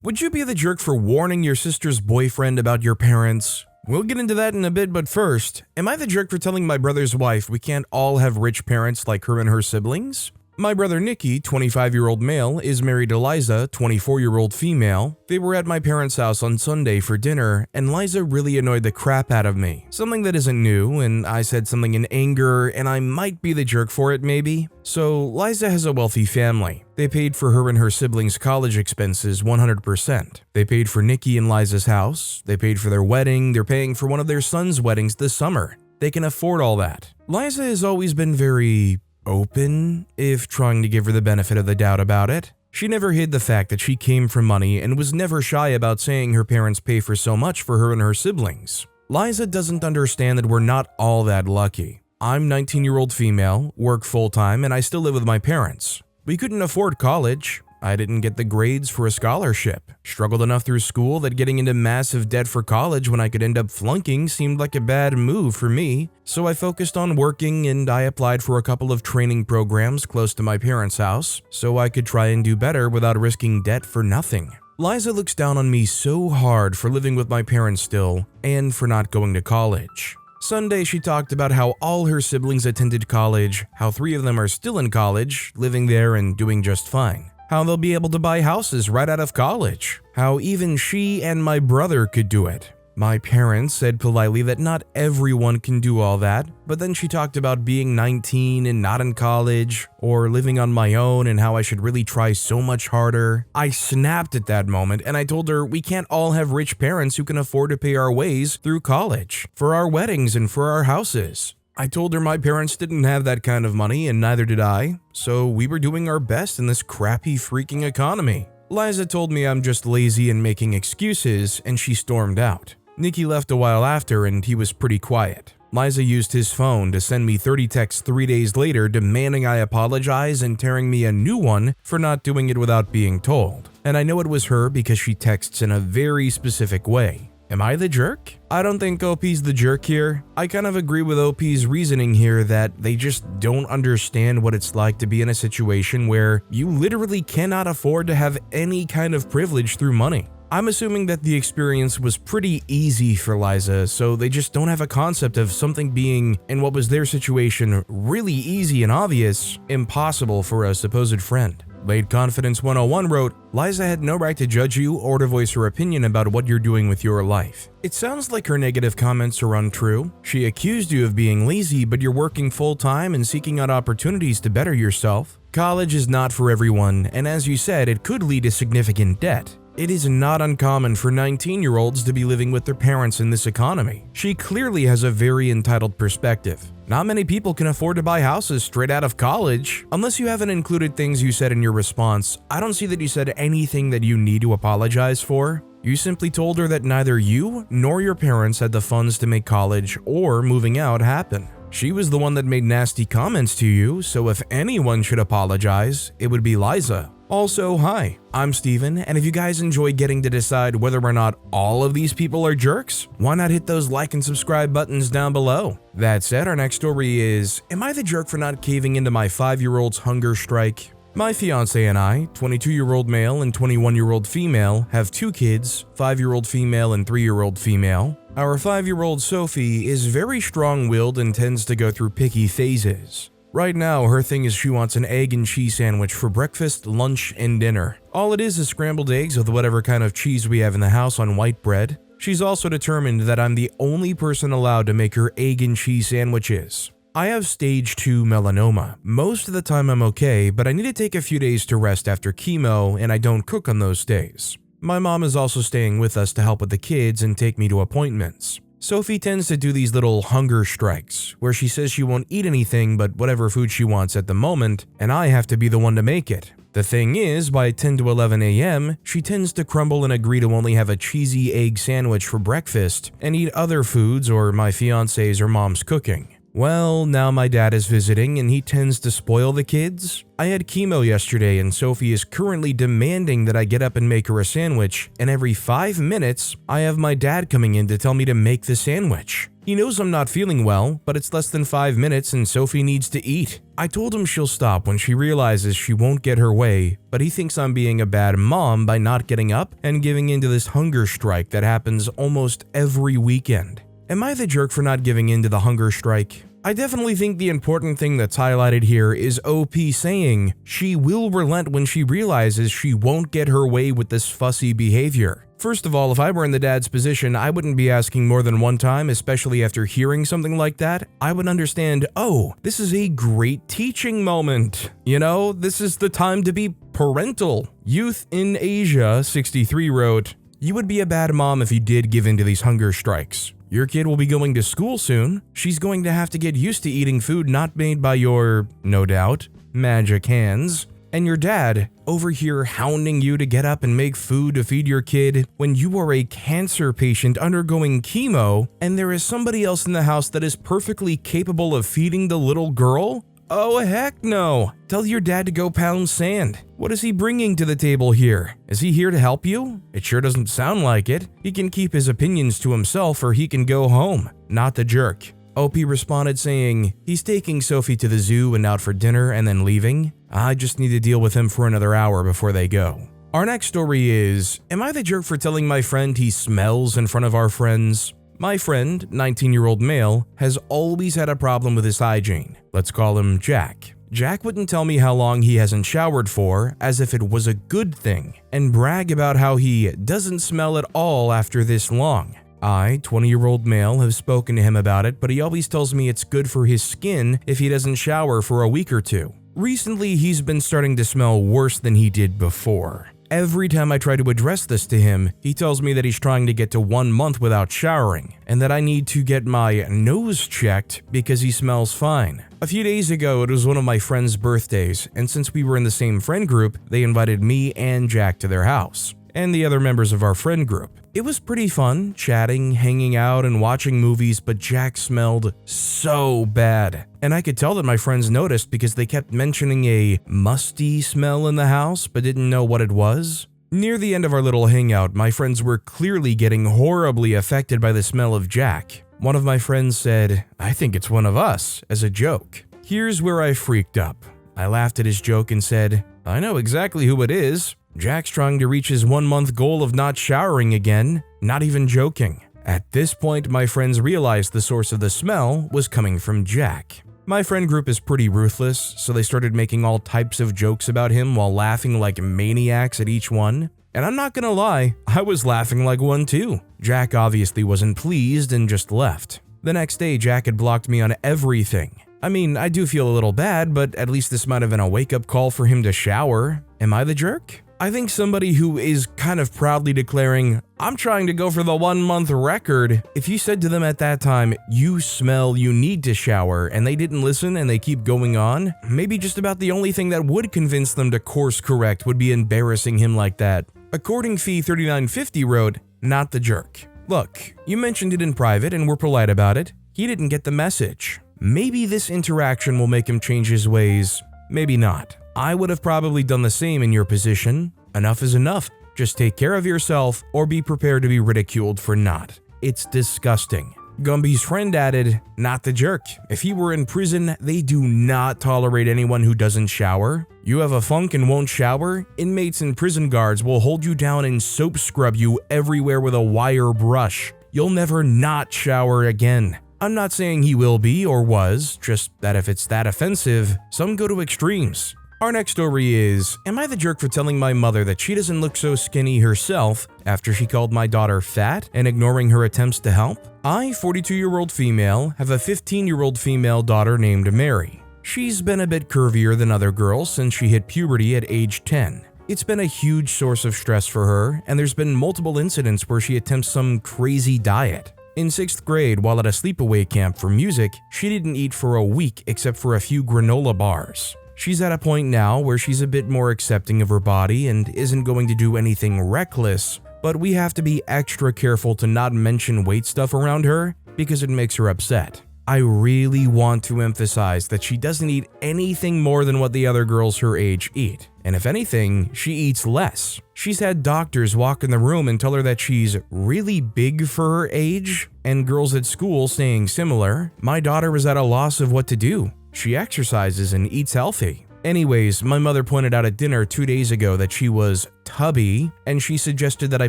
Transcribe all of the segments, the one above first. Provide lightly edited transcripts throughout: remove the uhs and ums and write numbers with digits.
Would you be the jerk for warning your sister's boyfriend about your parents? We'll get into that in a bit, but first, am I the jerk for telling my brother's wife we can't all have rich parents like her and her siblings? My brother Nicky, 25-year-old male, is married to Liza, 24-year-old female. They were at my parents' house on Sunday for dinner, and Liza really annoyed the crap out of me. Something that isn't new, and I said something in anger, and I might be the jerk for it maybe. So, Liza has a wealthy family. They paid for her and her siblings' college expenses 100%. They paid for Nicky and Liza's house. They paid for their wedding. They're paying for one of their sons' weddings this summer. They can afford all that. Liza has always been very open, if trying to give her the benefit of the doubt about it. She never hid the fact that she came from money and was never shy about saying her parents pay for so much for her and her siblings. Liza doesn't understand that we're not all that lucky. I'm 19-year-old female, work full-time, and I still live with my parents. We couldn't afford college. I didn't get the grades for a scholarship. Struggled enough through school that getting into massive debt for college when I could end up flunking seemed like a bad move for me, so I focused on working and I applied for a couple of training programs close to my parents' house so I could try and do better without risking debt for nothing. Liza looks down on me so hard for living with my parents still and for not going to college. Sunday, she talked about how all her siblings attended college, how 3 of them are still in college, living there and doing just fine. How they'll be able to buy houses right out of college. How even she and my brother could do it. My parents said politely that not everyone can do all that, but then she talked about being 19 and not in college, or living on my own and how I should really try so much harder. I snapped at that moment and I told her we can't all have rich parents who can afford to pay our ways through college, for our weddings and for our houses. I told her my parents didn't have that kind of money and neither did I, so we were doing our best in this crappy freaking economy. Liza told me I'm just lazy and making excuses and she stormed out. Nicky left a while after and he was pretty quiet. Liza used his phone to send me 30 texts 3 days later demanding I apologize and tearing me a new one for not doing it without being told. And I know it was her because she texts in a very specific way. Am I the jerk? I don't think OP's the jerk here. I kind of agree with OP's reasoning here that they just don't understand what it's like to be in a situation where you literally cannot afford to have any kind of privilege through money. I'm assuming that the experience was pretty easy for Liza, so they just don't have a concept of something being, in what was their situation, really easy and obvious, impossible for a supposed friend. Late Confidence 101 wrote, Liza had no right to judge you or to voice her opinion about what you're doing with your life. It sounds like her negative comments are untrue. She accused you of being lazy, but you're working full-time and seeking out opportunities to better yourself. College is not for everyone, and as you said, it could lead to significant debt. It is not uncommon for 19-year-olds to be living with their parents in this economy. She clearly has a very entitled perspective. Not many people can afford to buy houses straight out of college. Unless you haven't included things you said in your response, I don't see that you said anything that you need to apologize for. You simply told her that neither you nor your parents had the funds to make college or moving out happen. She was the one that made nasty comments to you, so if anyone should apologize, it would be Liza. Also, hi, I'm Steven, and if you guys enjoy getting to decide whether or not all of these people are jerks, why not hit those like and subscribe buttons down below? That said, our next story is, am I the jerk for not caving into my 5-year-old's hunger strike? My fiance and I, 22-year-old male and 21-year-old female, have 2 kids, 5-year-old female and 3-year-old female. Our 5-year-old Sophie is very strong-willed and tends to go through picky phases. Right now, her thing is she wants an egg and cheese sandwich for breakfast, lunch, and dinner. All it is scrambled eggs with whatever kind of cheese we have in the house on white bread. She's also determined that I'm the only person allowed to make her egg and cheese sandwiches. I have stage 2 melanoma. Most of the time I'm okay, but I need to take a few days to rest after chemo and I don't cook on those days. My mom is also staying with us to help with the kids and take me to appointments. Sophie tends to do these little hunger strikes, where she says she won't eat anything but whatever food she wants at the moment, and I have to be the one to make it. The thing is, by 10 to 11 a.m., she tends to crumble and agree to only have a cheesy egg sandwich for breakfast and eat other foods or my fiance's or mom's cooking. Well, now my dad is visiting and he tends to spoil the kids. I had chemo yesterday and Sophie is currently demanding that I get up and make her a sandwich, and every 5 minutes, I have my dad coming in to tell me to make the sandwich. He knows I'm not feeling well, but it's less than 5 minutes and Sophie needs to eat. I told him she'll stop when she realizes she won't get her way, but he thinks I'm being a bad mom by not getting up and giving into this hunger strike that happens almost every weekend. Am I the jerk for not giving in to the hunger strike? I definitely think the important thing that's highlighted here is OP saying she will relent when she realizes she won't get her way with this fussy behavior. First of all, if I were in the dad's position, I wouldn't be asking more than one time, especially after hearing something like that. I would understand, oh, this is a great teaching moment. You know, this is the time to be parental. Youth in Asia 63 wrote, "You would be a bad mom if you did give in to these hunger strikes. Your kid will be going to school soon. She's going to have to get used to eating food not made by your, no doubt, magic hands. And your dad over here hounding you to get up and make food to feed your kid when you are a cancer patient undergoing chemo and there is somebody else in the house that is perfectly capable of feeding the little girl? Oh heck no! Tell your dad to go pound sand. What is he bringing to the table here? Is he here to help you? It sure doesn't sound like it. He can keep his opinions to himself or he can go home. Not the jerk." OP responded saying, "He's taking Sophie to the zoo and out for dinner and then leaving. I just need to deal with him for another hour before they go." Our next story is, am I the jerk for telling my friend he smells in front of our friends? My friend, 19-year-old male, has always had a problem with his hygiene. Let's call him Jack. Jack wouldn't tell me how long he hasn't showered for, as if it was a good thing, and brag about how he doesn't smell at all after this long. I, 20-year-old male, have spoken to him about it, but he always tells me it's good for his skin if he doesn't shower for a week or two. Recently, he's been starting to smell worse than he did before. Every time I try to address this to him, he tells me that he's trying to get to 1 month without showering, and that I need to get my nose checked because he smells fine. A few days ago, it was one of my friend's birthdays, and since we were in the same friend group, they invited me and Jack to their house, and the other members of our friend group. It was pretty fun, chatting, hanging out, and watching movies, but Jack smelled so bad. And I could tell that my friends noticed because they kept mentioning a musty smell in the house, but didn't know what it was. Near the end of our little hangout, my friends were clearly getting horribly affected by the smell of Jack. One of my friends said, "I think it's one of us," as a joke. Here's where I freaked up. I laughed at his joke and said, "I know exactly who it is. Jack's trying to reach his 1-month goal of not showering again, not even joking." At this point, my friends realized the source of the smell was coming from Jack. My friend group is pretty ruthless, so they started making all types of jokes about him while laughing like maniacs at each one. And I'm not gonna lie, I was laughing like one too. Jack obviously wasn't pleased and just left. The next day, Jack had blocked me on everything. I mean, I do feel a little bad, but at least this might have been a wake-up call for him to shower. Am I the jerk? I think somebody who is kind of proudly declaring, "I'm trying to go for the 1-month record," if you said to them at that time, "You smell, you need to shower," and they didn't listen and they keep going on, maybe just about the only thing that would convince them to course correct would be embarrassing him like that. According Fee 3950 wrote, "Not the jerk. Look, you mentioned it in private and were polite about it. He didn't get the message. Maybe this interaction will make him change his ways, maybe not. I would have probably done the same in your position. Enough is enough. Just take care of yourself or be prepared to be ridiculed for not. It's disgusting." Gumby's friend added, "Not the jerk. If he were in prison, they do not tolerate anyone who doesn't shower. You have a funk and won't shower? Inmates and prison guards will hold you down and soap scrub you everywhere with a wire brush. You'll never not shower again." I'm not saying he will be or was, just that if it's that offensive, some go to extremes. Our next story is, am I the jerk for telling my mother that she doesn't look so skinny herself after she called my daughter fat and ignoring her attempts to help? I, 42-year-old female, have a 15-year-old female daughter named Mary. She's been a bit curvier than other girls since she hit puberty at age 10. It's been a huge source of stress for her, and there's been multiple incidents where she attempts some crazy diet. In 6th grade, while at a sleepaway camp for music, she didn't eat for a week except for a few granola bars. She's at a point now where she's a bit more accepting of her body and isn't going to do anything reckless, but we have to be extra careful to not mention weight stuff around her because it makes her upset. I really want to emphasize that she doesn't eat anything more than what the other girls her age eat. And if anything, she eats less. She's had doctors walk in the room and tell her that she's really big for her age, and girls at school saying similar. My daughter was at a loss of what to do. She exercises and eats healthy. Anyways, my mother pointed out at dinner 2 days ago that she was tubby, and she suggested that I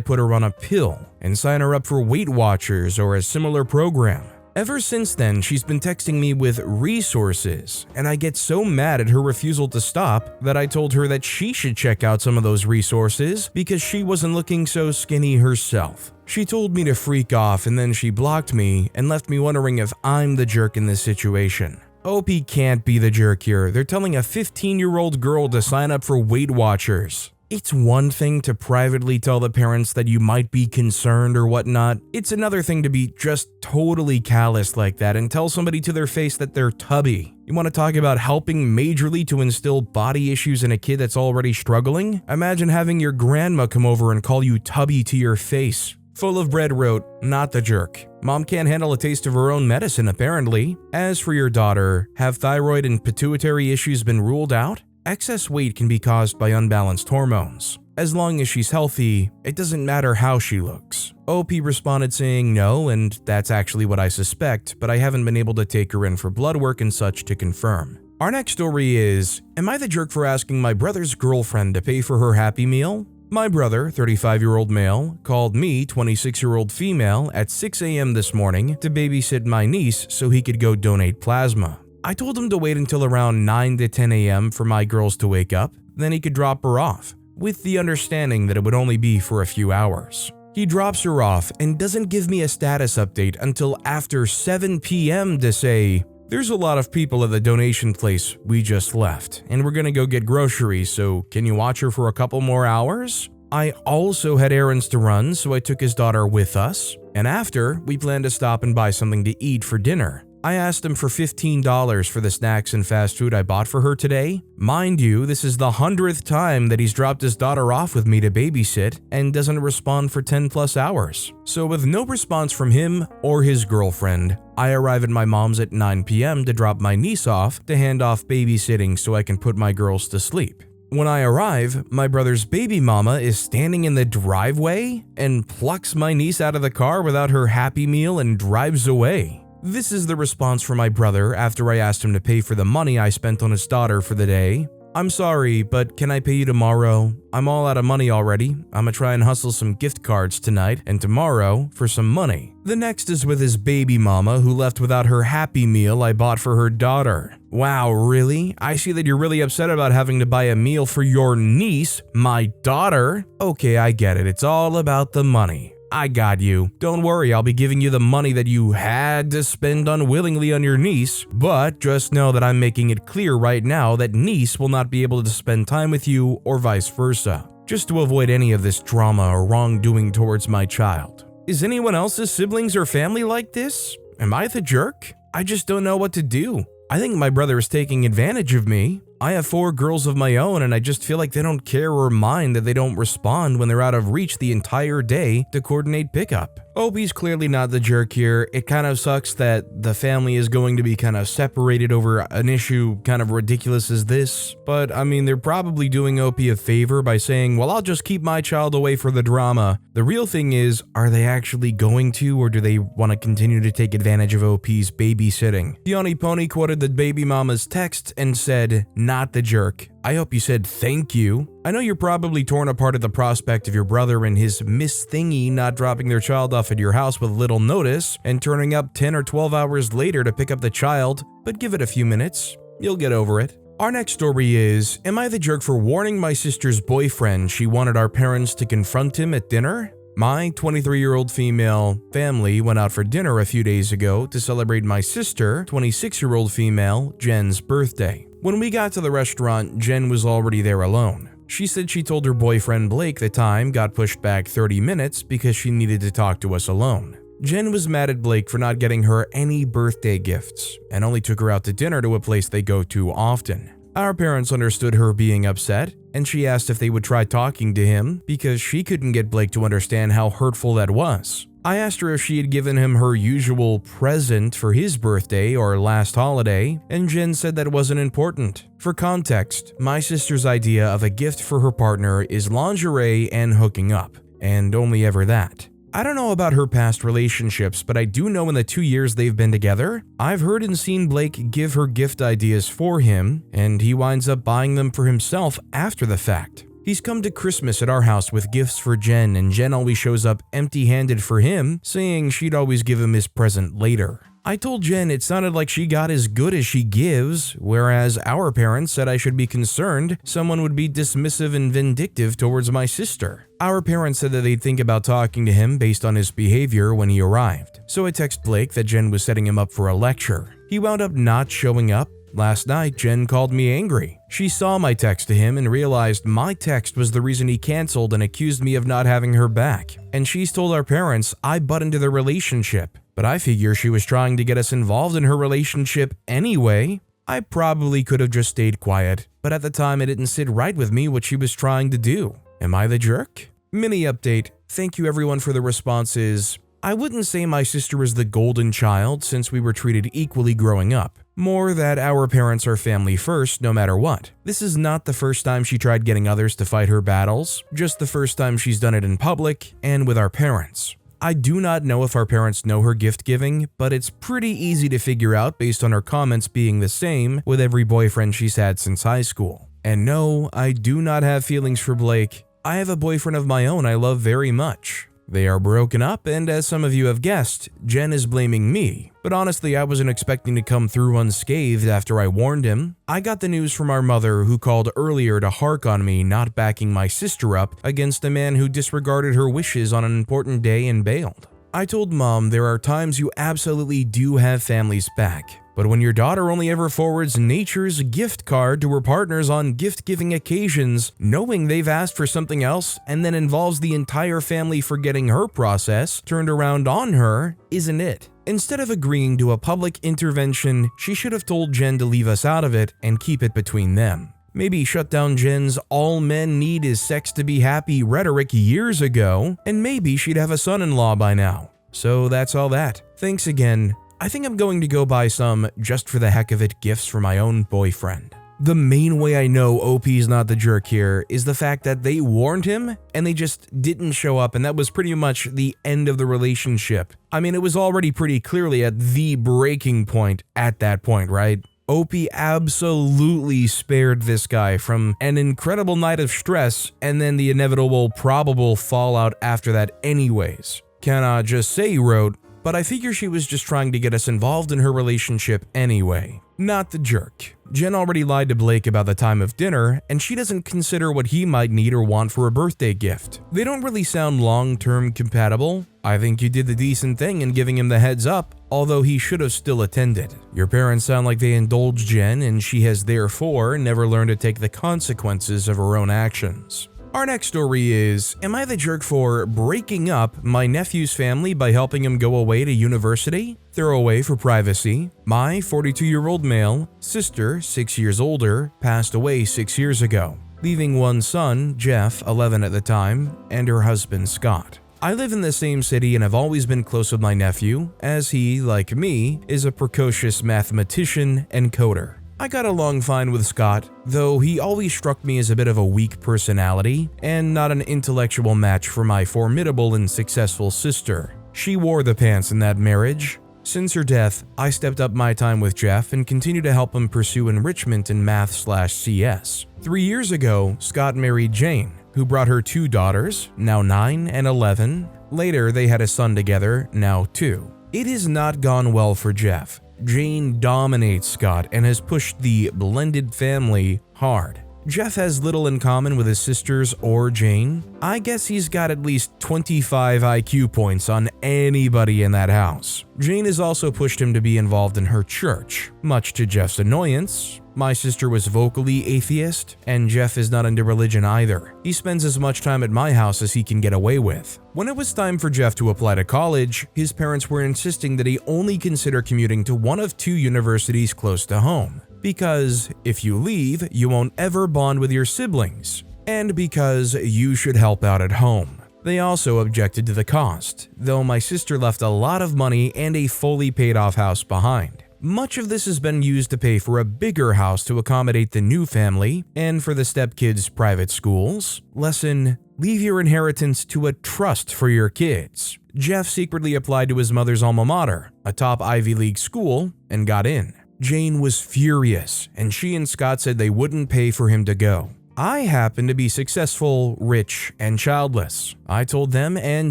put her on a pill and sign her up for Weight Watchers or a similar program. Ever since then, she's been texting me with resources, and I get so mad at her refusal to stop that I told her that she should check out some of those resources because she wasn't looking so skinny herself. She told me to freak off, and then she blocked me and left me wondering if I'm the jerk in this situation. OP can't be the jerk here. They're telling a 15-year-old girl to sign up for Weight Watchers. It's one thing to privately tell the parents that you might be concerned or whatnot. It's another thing to be just totally callous like that and tell somebody to their face that they're tubby. You want to talk about helping majorly to instill body issues in a kid that's already struggling? Imagine having your grandma come over and call you tubby to your face. Full of Bread wrote, "Not the jerk. Mom can't handle a taste of her own medicine apparently. As for your daughter, have thyroid and pituitary issues been ruled out? Excess weight can be caused by unbalanced hormones. As long as she's healthy, it doesn't matter how she looks." OP responded saying no, and that's actually what I suspect, but I haven't been able to take her in for blood work and such to confirm. Our next story is, am I the jerk for asking my brother's girlfriend to pay for her Happy Meal? My brother, 35-year-old male, called me, 26-year-old female, at 6 a.m. this morning to babysit my niece so he could go donate plasma. I told him to wait until around 9 to 10 a.m. for my girls to wake up, then he could drop her off, with the understanding that it would only be for a few hours. He drops her off and doesn't give me a status update until after 7 p.m. to say, "There's a lot of people at the donation place we just left, and we're gonna go get groceries, so can you watch her for a couple more hours?" I also had errands to run, so I took his daughter with us, and after, we planned to stop and buy something to eat for dinner. I asked him for $15 for the snacks and fast food I bought for her today. Mind you, this is the 100th time that he's dropped his daughter off with me to babysit and doesn't respond for 10 plus hours. So with no response from him or his girlfriend, I arrive at my mom's at 9 p.m. to drop my niece off to hand off babysitting so I can put my girls to sleep. When I arrive, my brother's baby mama is standing in the driveway and plucks my niece out of the car without her Happy Meal and drives away. This is the response from my brother after I asked him to pay for the money I spent on his daughter for the day. "I'm sorry, but can I pay you tomorrow? I'm all out of money already. I'ma try and hustle some gift cards tonight and tomorrow for some money." The next is with his baby mama who left without her Happy Meal I bought for her daughter. Wow, really? I see that you're really upset about having to buy a meal for your niece, my daughter. Okay, I get it. It's all about the money. I got you. Don't worry, I'll be giving you the money that you had to spend unwillingly on your niece, but just know that I'm making it clear right now that niece will not be able to spend time with you or vice versa, just to avoid any of this drama or wrongdoing towards my child. Is anyone else's siblings or family like this? Am I the jerk? I just don't know what to do. I think my brother is taking advantage of me. I have 4 girls of my own, and I just feel like they don't care or mind that they don't respond when they're out of reach the entire day to coordinate pickup. Opie's clearly not the jerk here. It kind of sucks that the family is going to be kind of separated over an issue kind of ridiculous as this, but I mean, they're probably doing Opie a favor by saying, well, I'll just keep my child away for the drama. The real thing is, are they actually going to, or do they want to continue to take advantage of OP's babysitting? Peony Pony quoted the baby mama's text and said, "Not the jerk. I hope you said thank you. I know you're probably torn apart at the prospect of your brother and his Miss Thingy not dropping their child off at your house with little notice and turning up 10 or 12 hours later to pick up the child, but give it a few minutes. You'll get over it." Our next story is, am I the jerk for warning my sister's boyfriend she wanted our parents to confront him at dinner? My 23-year-old female family went out for dinner a few days ago to celebrate my sister, 26-year-old female, Jen's birthday. When we got to the restaurant, Jen was already there alone. She said she told her boyfriend Blake the time got pushed back 30 minutes because she needed to talk to us alone. Jen was mad at Blake for not getting her any birthday gifts and only took her out to dinner to a place they go to often. Our parents understood her being upset, and she asked if they would try talking to him because she couldn't get Blake to understand how hurtful that was. I asked her if she had given him her usual present for his birthday or last holiday, and Jen said that wasn't important. For context, my sister's idea of a gift for her partner is lingerie and hooking up, and only ever that. I don't know about her past relationships, but I do know in the 2 years they've been together, I've heard and seen Blake give her gift ideas for him, and he winds up buying them for himself after the fact. He's come to Christmas at our house with gifts for Jen, and Jen always shows up empty-handed for him, saying she'd always give him his present later. I told Jen it sounded like she got as good as she gives, whereas our parents said I should be concerned someone would be dismissive and vindictive towards my sister. Our parents said that they'd think about talking to him based on his behavior when he arrived. So I texted Blake that Jen was setting him up for a lecture. He wound up not showing up. Last night, Jen called me angry. She saw my text to him and realized my text was the reason he canceled and accused me of not having her back. And she's told our parents I butt into their relationship. But I figure she was trying to get us involved in her relationship anyway. I probably could have just stayed quiet, but at the time it didn't sit right with me what she was trying to do. Am I the jerk? Mini update. Thank you everyone for the responses. I wouldn't say my sister is the golden child since we were treated equally growing up. More that our parents are family first no matter what. This is not the first time she tried getting others to fight her battles, just the first time she's done it in public and with our parents. I do not know if our parents know her gift giving, but it's pretty easy to figure out based on her comments being the same with every boyfriend she's had since high school. And no, I do not have feelings for Blake. I have a boyfriend of my own I love very much. They are broken up, and as some of you have guessed, Jen is blaming me. But honestly, I wasn't expecting to come through unscathed after I warned him. I got the news from our mother, who called earlier to hark on me not backing my sister up against a man who disregarded her wishes on an important day and bailed. I told Mom there are times you absolutely do have family's back. But when your daughter only ever forwards nature's gift card to her partners on gift-giving occasions, knowing they've asked for something else, and then involves the entire family forgetting her process turned around on her, isn't it? Instead of agreeing to a public intervention, she should have told Jen to leave us out of it and keep it between them. Maybe shut down Jen's "all men need is sex to be happy" rhetoric years ago, and maybe she'd have a son-in-law by now. So that's all that. Thanks again. I think I'm going to go buy some, just for the heck of it, gifts for my own boyfriend. The main way I know OP's not the jerk here is the fact that they warned him and they just didn't show up, and that was pretty much the end of the relationship. I mean, it was already pretty clearly at the breaking point at that point, right? OP absolutely spared this guy from an incredible night of stress and then the inevitable probable fallout after that anyways. Cannot just say he wrote, but I figure she was just trying to get us involved in her relationship anyway. Not the jerk. Jen already lied to Blake about the time of dinner, and she doesn't consider what he might need or want for a birthday gift. They don't really sound long-term compatible. I think you did the decent thing in giving him the heads up, although he should have still attended. Your parents sound like they indulged Jen, and she has therefore never learned to take the consequences of her own actions. Our next story is, am I the jerk for breaking up my nephew's family by helping him go away to university? Throwaway for privacy. My 42-year-old male sister, 6 years older, passed away 6 years ago, leaving one son, Jeff, 11 at the time, and her husband, Scott. I live in the same city and have always been close with my nephew, as he, like me, is a precocious mathematician and coder. I got along fine with Scott, though he always struck me as a bit of a weak personality and not an intellectual match for my formidable and successful sister. She wore the pants in that marriage. Since her death, I stepped up my time with Jeff and continue to help him pursue enrichment in math/CS. 3 years ago, Scott married Jane, who brought her 2 daughters, now 9 and 11. Later, they had a son together, now 2. It has not gone well for Jeff. Jane dominates Scott and has pushed the blended family hard. Jeff has little in common with his sisters or Jane. I guess he's got at least 25 IQ points on anybody in that house. Jane has also pushed him to be involved in her church, much to Jeff's annoyance. My sister was vocally atheist, and Jeff is not into religion either. He spends as much time at my house as he can get away with. When it was time for Jeff to apply to college, his parents were insisting that he only consider commuting to one of 2 universities close to home. Because if you leave, you won't ever bond with your siblings. And because you should help out at home. They also objected to the cost, though my sister left a lot of money and a fully paid off house behind. Much of this has been used to pay for a bigger house to accommodate the new family and for the stepkids' private schools. Lesson: leave your inheritance to a trust for your kids. Jeff secretly applied to his mother's alma mater, a top Ivy League school, and got in. Jane was furious, and she and Scott said they wouldn't pay for him to go. I happen to be successful, rich, and childless. I told them and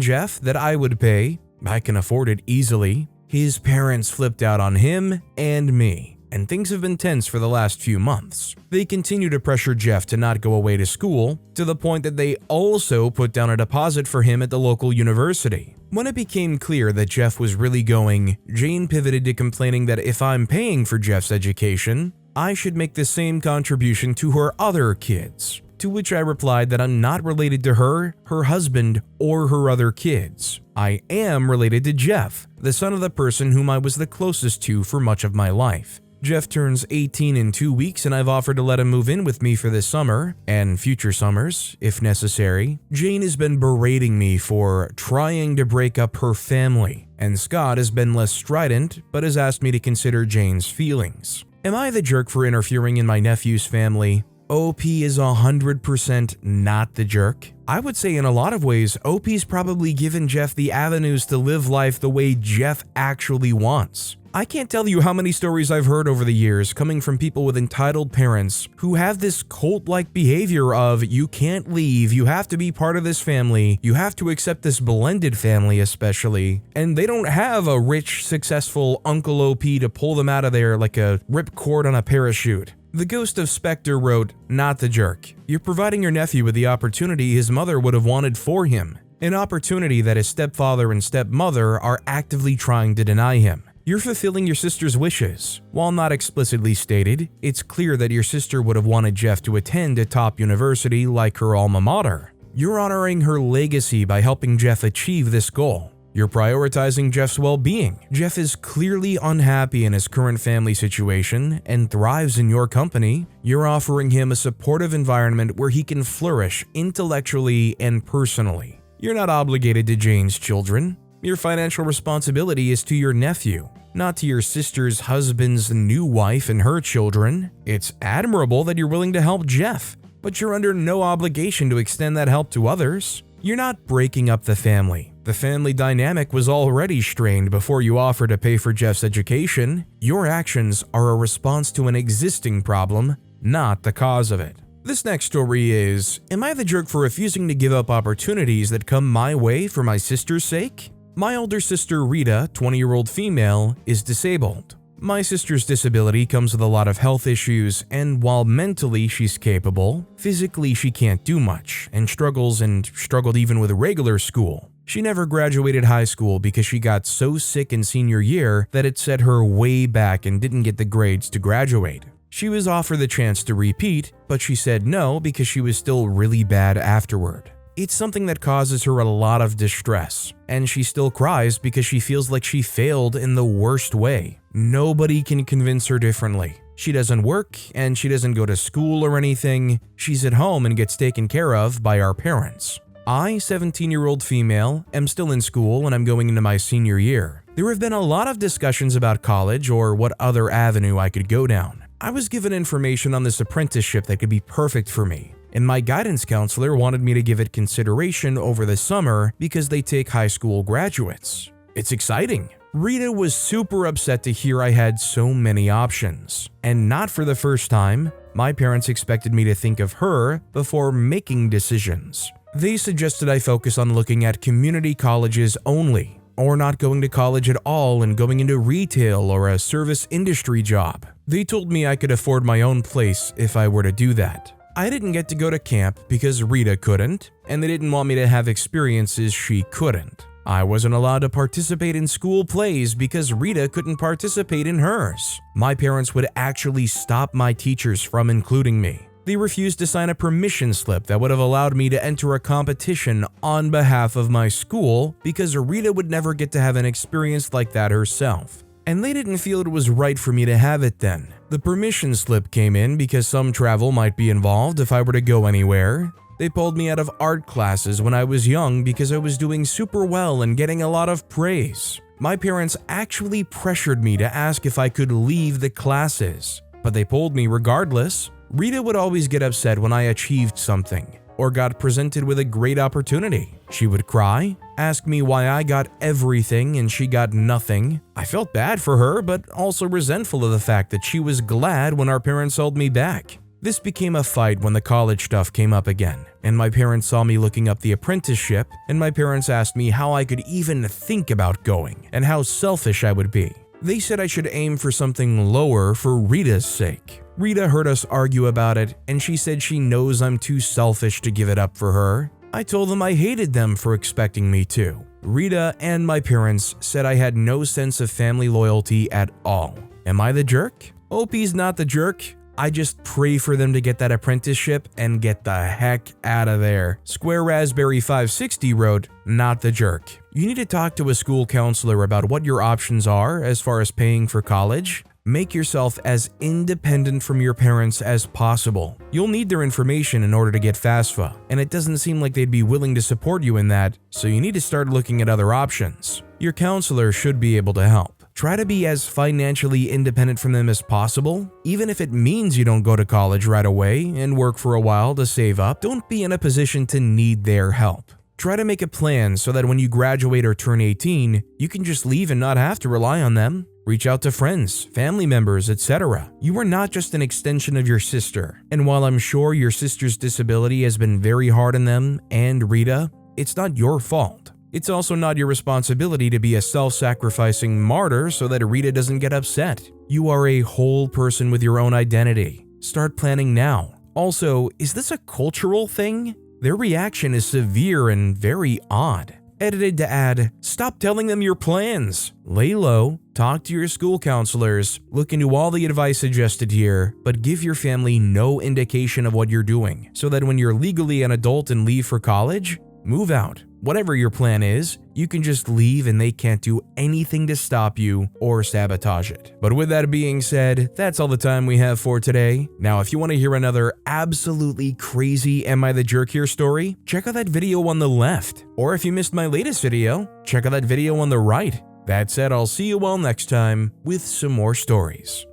Jeff that I would pay. I can afford it easily. His parents flipped out on him and me, and things have been tense for the last few months. They continue to pressure Jeff to not go away to school, to the point that they also put down a deposit for him at the local university. When it became clear that Jeff was really going, Jane pivoted to complaining that if I'm paying for Jeff's education, I should make the same contribution to her other kids. To which I replied that I'm not related to her, her husband, or her other kids. I am related to Jeff, the son of the person whom I was the closest to for much of my life. Jeff turns 18 in 2 weeks, and I've offered to let him move in with me for this summer, and future summers, if necessary. Jane has been berating me for trying to break up her family, and Scott has been less strident, but has asked me to consider Jane's feelings. Am I the jerk for interfering in my nephew's family? OP is 100% not the jerk. I would say in a lot of ways, OP's probably given Jeff the avenues to live life the way Jeff actually wants. I can't tell you how many stories I've heard over the years coming from people with entitled parents who have this cult-like behavior of you can't leave, you have to be part of this family, you have to accept this blended family especially, and they don't have a rich, successful Uncle OP to pull them out of there like a ripcord on a parachute. The Ghost of Spectre wrote, "Not the jerk. You're providing your nephew with the opportunity his mother would have wanted for him, an opportunity that his stepfather and stepmother are actively trying to deny him. You're fulfilling your sister's wishes. While not explicitly stated, it's clear that your sister would have wanted Jeff to attend a top university like her alma mater. You're honoring her legacy by helping Jeff achieve this goal. You're prioritizing Jeff's well-being. Jeff is clearly unhappy in his current family situation and thrives in your company. You're offering him a supportive environment where he can flourish intellectually and personally. You're not obligated to Jane's children. Your financial responsibility is to your nephew, not to your sister's husband's new wife and her children. It's admirable that you're willing to help Jeff, but you're under no obligation to extend that help to others. You're not breaking up the family. The family dynamic was already strained before you offer to pay for Jeff's education. Your actions are a response to an existing problem, not the cause of it." This next story is, am I the jerk for refusing to give up opportunities that come my way for my sister's sake? My older sister Rita, 20-year-old female, is disabled. My sister's disability comes with a lot of health issues, and while mentally she's capable, physically she can't do much and struggled even with regular school. She never graduated high school because she got so sick in senior year that it set her way back and didn't get the grades to graduate. She was offered the chance to repeat, but she said no because she was still really bad afterward. It's something that causes her a lot of distress, and she still cries because she feels like she failed in the worst way. Nobody can convince her differently. She doesn't work, and she doesn't go to school or anything. She's at home and gets taken care of by our parents. I, 17-year-old female, am still in school and I'm going into my senior year. There have been a lot of discussions about college or what other avenue I could go down. I was given information on this apprenticeship that could be perfect for me, and my guidance counselor wanted me to give it consideration over the summer because they take high school graduates. It's exciting. Rita was super upset to hear I had so many options, and not for the first time, my parents expected me to think of her before making decisions. They suggested I focus on looking at community colleges only, or not going to college at all and going into retail or a service industry job. They told me I could afford my own place if I were to do that. I didn't get to go to camp because Rita couldn't, and they didn't want me to have experiences she couldn't. I wasn't allowed to participate in school plays because Rita couldn't participate in hers. My parents would actually stop my teachers from including me. They refused to sign a permission slip that would have allowed me to enter a competition on behalf of my school because Rita would never get to have an experience like that herself. And they didn't feel it was right for me to have it then. The permission slip came in because some travel might be involved if I were to go anywhere. They pulled me out of art classes when I was young because I was doing super well and getting a lot of praise. My parents actually pressured me to ask if I could leave the classes, but they pulled me regardless. Rita would always get upset when I achieved something or got presented with a great opportunity. She would cry, ask me why I got everything and she got nothing. I felt bad for her, but also resentful of the fact that she was glad when our parents held me back. This became a fight when the college stuff came up again, and my parents saw me looking up the apprenticeship, and my parents asked me how I could even think about going and how selfish I would be. They said I should aim for something lower for Rita's sake. Rita heard us argue about it, and she said she knows I'm too selfish to give it up for her. I told them I hated them for expecting me to. Rita and my parents said I had no sense of family loyalty at all. Am I the jerk? Opie's not the jerk. I just pray for them to get that apprenticeship and get the heck out of there. Square Raspberry 560 wrote, not the jerk. You need to talk to a school counselor about what your options are as far as paying for college. Make yourself as independent from your parents as possible. You'll need their information in order to get FAFSA, and it doesn't seem like they'd be willing to support you in that, so you need to start looking at other options. Your counselor should be able to help. Try to be as financially independent from them as possible. Even if it means you don't go to college right away and work for a while to save up, don't be in a position to need their help. Try to make a plan so that when you graduate or turn 18, you can just leave and not have to rely on them. Reach out to friends, family members, etc. You are not just an extension of your sister. And while I'm sure your sister's disability has been very hard on them and Rita, it's not your fault. It's also not your responsibility to be a self-sacrificing martyr so that Rita doesn't get upset. You are a whole person with your own identity. Start planning now. Also, is this a cultural thing? Their reaction is severe and very odd. Edited to add, stop telling them your plans. Lay low, talk to your school counselors, look into all the advice suggested here, but give your family no indication of what you're doing, so that when you're legally an adult and leave for college, move out. Whatever your plan is, you can just leave and they can't do anything to stop you or sabotage it. But with that being said, that's all the time we have for today. Now, if you want to hear another absolutely crazy Am I the Jerk Here story, check out that video on the left. Or if you missed my latest video, check out that video on the right. That said, I'll see you all next time with some more stories.